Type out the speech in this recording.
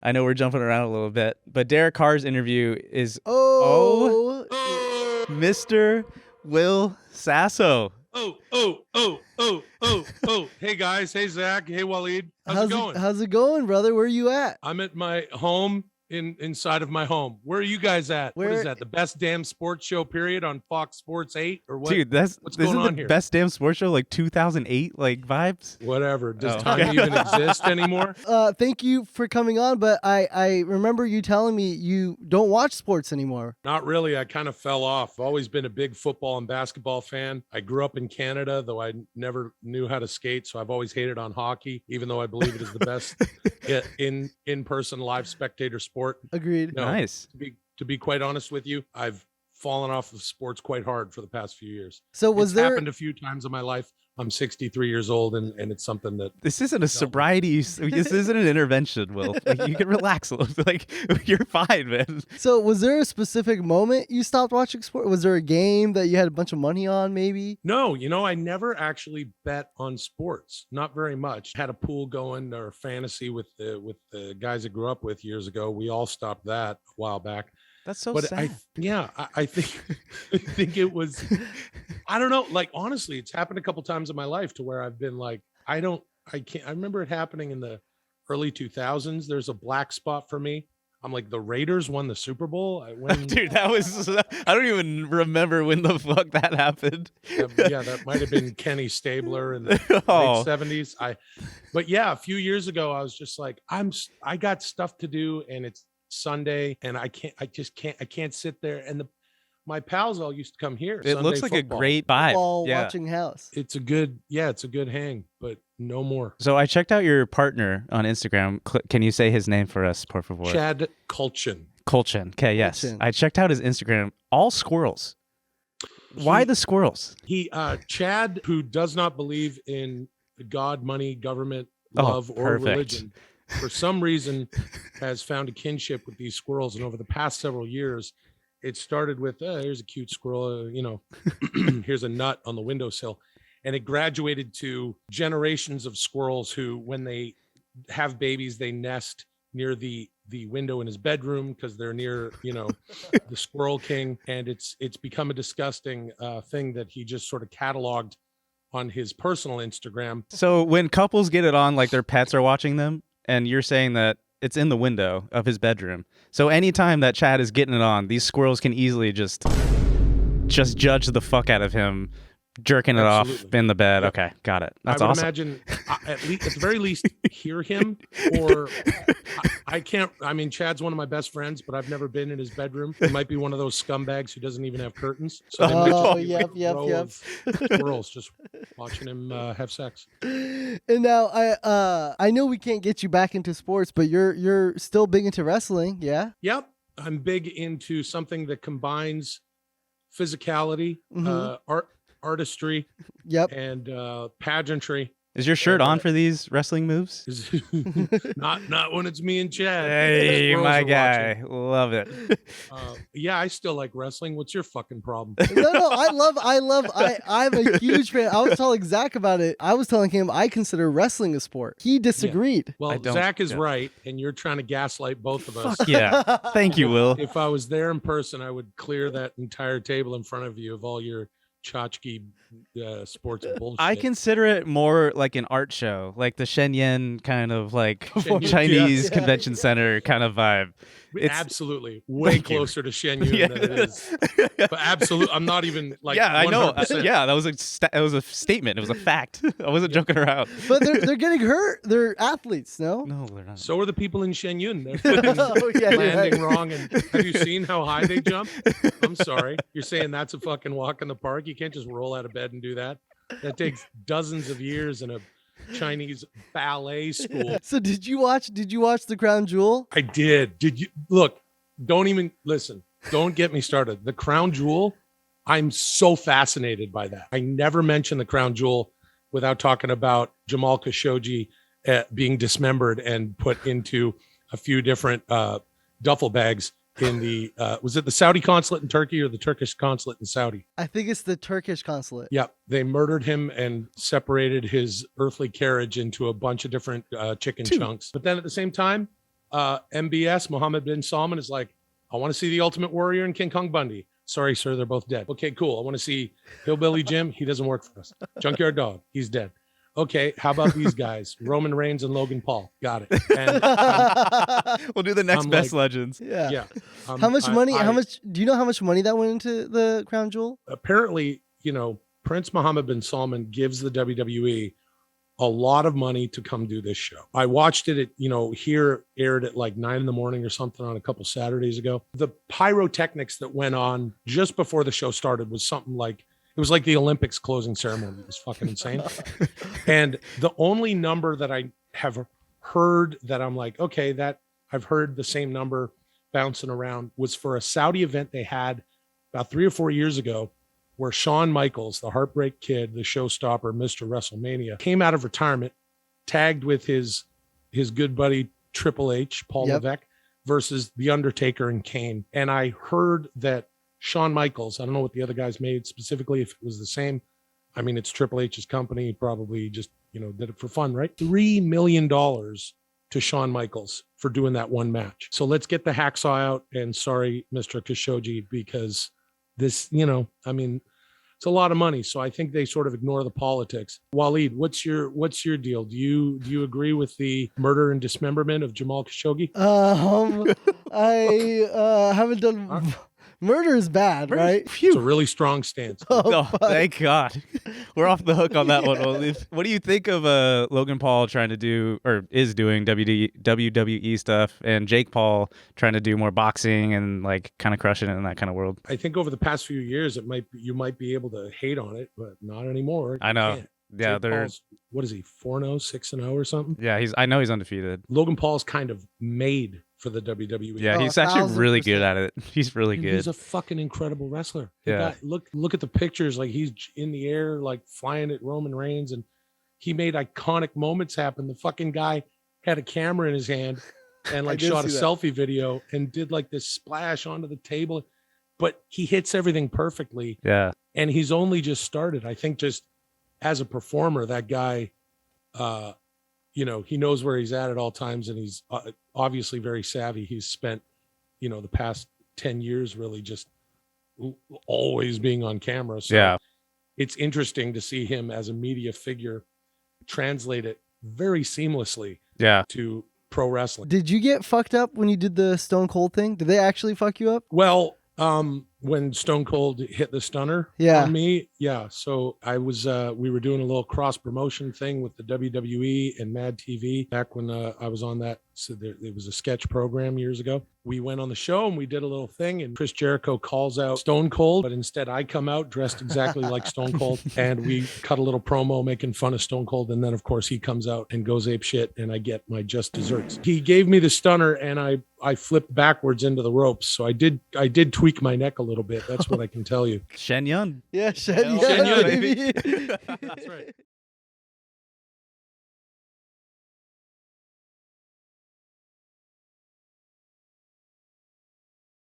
I know we're jumping around a little bit, but Derek Carr's interview is Oh, Mr. Will Sasso. Oh. Hey, guys. Hey, Zach. Hey, Waleed. How's it going? How's it going, brother? Where are you at? I'm at my home inside of my home. Where are you guys at? What is that? The best damn sports show period on Fox Sports 8 or what? Dude, what's going on the here? best damn sports show, like 2008 like vibes. Whatever. Does time even exist anymore? Thank you for coming on, but I remember you telling me you don't watch sports anymore. Not really. I kind of fell off. I've always been a big football and basketball fan. I grew up in Canada, though I never knew how to skate, so I've always hated on hockey, even though I believe it is the best in-person live spectator sport. Agreed. No, Nice. To be quite honest with you, I've fallen off of sports quite hard for the past few years. So it's happened a few times in my life. I'm 63 years old, and it's something that this isn't a sobriety. This isn't an intervention, Will. Like, you can relax a little. Like, you're fine, man. So was there a specific moment you stopped watching sport? Was there a game that you had a bunch of money on, maybe? No, I never actually bet on sports. Not very much. Had a pool going or fantasy with the guys I grew up with years ago. We all stopped that a while back. That's so But sad. I think it was, I don't know. Like, honestly, it's happened a couple times in my life to where I've been like, I remember it happening in the early 2000s. There's a black spot for me. I'm like, the Raiders won the Super Bowl. Dude, that was, I don't even remember when the fuck that happened. That might have been Kenny Stabler in the late 70s. But yeah, a few years ago, I was just like, I got stuff to do, and it's Sunday, and I can't sit there. And my pals all used to come here. It Sunday looks like football. a great vibe. Watching house. It's a good hang, but no more. So I checked out your partner on Instagram. Can you say his name for us, por favor? Chad Kulchin. Okay, yes. Kulchin. I checked out his Instagram. All squirrels. Why the squirrels? Chad, who does not believe in God, money, government, love, or religion, for some reason has found a kinship with these squirrels. And over the past several years, it started with, here's a cute squirrel, here's a nut on the windowsill. And it graduated to generations of squirrels who, when they have babies, they nest near the window in his bedroom because they're near, the Squirrel King. And it's become a disgusting thing that he just sort of cataloged on his personal Instagram. So when couples get it on, like their pets are watching them, and you're saying that it's in the window of his bedroom. So anytime that Chad is getting it on, these squirrels can easily just judge the fuck out of him, jerking it off in the bed. Yep. Okay, got it. That's awesome. I would imagine, at the very least, hear him, or I can't. I mean, Chad's one of my best friends, but I've never been in his bedroom. He might be one of those scumbags who doesn't even have curtains. So yep. Squirrels just watching him have sex. And now I know we can't get you back into sports, but you're still big into wrestling, yeah? Yep, I'm big into something that combines physicality, artistry, and pageantry. Is your shirt on for these wrestling moves? Not when it's me and Chad. Hey, my guy. Love it. I still like wrestling. What's your fucking problem? No, I'm a huge fan. I was telling Zach about it. I was telling him I consider wrestling a sport. He disagreed. Yeah. Well, Zach is right, and you're trying to gaslight both of us. Fuck yeah. Thank you, Will. If I was there in person, I would clear that entire table in front of you of all your tchotchke sports bullshit. I consider it more like an art show, like the Shenyang kind of like Chinese convention center kind of vibe. It's absolutely way closer to Shenyang than it is. But absolutely, I'm not even like. Yeah, I know. That was a statement. It was a fact. I wasn't joking around. But they're getting hurt. They're athletes, no? No, they're not. So are the people in Shenyang. They're landing wrong. And have you seen how high they jump? I'm sorry. You're saying that's a fucking walk in the park? You can't just roll out of bed and do that. That takes dozens of years in a Chinese ballet school. So did you watch The Crown Jewel? I did. Did you look? Don't even listen. Don't get me started. The Crown Jewel, I'm so fascinated by that. I never mention The Crown Jewel without talking about Jamal Khashoggi being dismembered and put into a few different duffel bags in the was it the Saudi consulate in Turkey or the Turkish consulate in Saudi? I think it's the Turkish consulate. Yeah, they murdered him and separated his earthly carriage into a bunch of different chicken chunks. But then at the same time, MBS, Mohammed bin Salman, is like, I want to see the Ultimate Warrior and King Kong Bundy. Sorry, sir, they're both dead. Okay, cool. I want to see Hillbilly Jim. He doesn't work for us. Junkyard Dog. He's dead. Okay, how about these guys? Roman Reigns and Logan Paul. Got it. And we'll do the next best legends. Yeah. How much money? How much? Do you know how much money that went into the crown jewel? Apparently, Prince Mohammed bin Salman gives the WWE a lot of money to come do this show. I watched it here aired at like 9 a.m. or something on a couple Saturdays ago. The pyrotechnics that went on just before the show started was something like, it was like the Olympics closing ceremony. It was fucking insane. And the only number that I have heard that I'm like, okay, that I've heard the same number bouncing around was for a Saudi event they had about 3 or 4 years ago, where Shawn Michaels, the Heartbreak Kid, the showstopper, Mr. WrestleMania, came out of retirement, tagged with his good buddy Triple H, Paul Levesque, versus The Undertaker and Kane. And I heard that Shawn Michaels, I don't know what the other guys made specifically, if it was the same. I mean, it's Triple H's company, probably just, did it for fun, right? $3 million to Shawn Michaels for doing that one match. So let's get the hacksaw out. And sorry, Mr. Khashoggi, because this, it's a lot of money. So I think they sort of ignore the politics. Waleed, what's your deal? Do you agree with the murder and dismemberment of Jamal Khashoggi? I haven't done. Murder is bad, right? It's a really strong stance. Oh, thank God. We're off the hook on that one. What do you think of Logan Paul trying to do, or is doing WWE stuff, and Jake Paul trying to do more boxing and like kind of crushing it in that kind of world? I think over the past few years, you might be able to hate on it, but not anymore. I know. Yeah, they're what is he, 4-0, 6-0 or something? Yeah, I know he's undefeated. Logan Paul's kind of made for the WWE. Yeah, he's actually really good at it. He's really good. He's a fucking incredible wrestler. Yeah. Look at the pictures. Like, he's in the air, like flying at Roman Reigns, and he made iconic moments happen. The fucking guy had a camera in his hand and like shot a selfie video and did like this splash onto the table. But he hits everything perfectly. Yeah. And he's only just started. I think just as a performer, that guy, he knows where he's at all times, and he's obviously very savvy. He's spent, the past 10 years really just always being on camera. So yeah, it's interesting to see him as a media figure translate it very seamlessly to pro wrestling. Did you get fucked up when you did the Stone Cold thing? Did they actually fuck you up? Well, when Stone Cold hit the stunner on me, so I was we were doing a little cross promotion thing with the WWE and Mad TV back when I was on that. So it was a sketch program years ago. We went on the show and we did a little thing, and Chris Jericho calls out Stone Cold, but instead I come out dressed exactly like Stone Cold, and we cut a little promo making fun of Stone Cold, and then of course he comes out and goes ape shit, and I get my just desserts. He gave me the stunner, and I flipped backwards into the ropes, so I did tweak my neck a little bit. That's what I can tell you. Shen Yun. Yeah, Shen Yun, baby. That's right.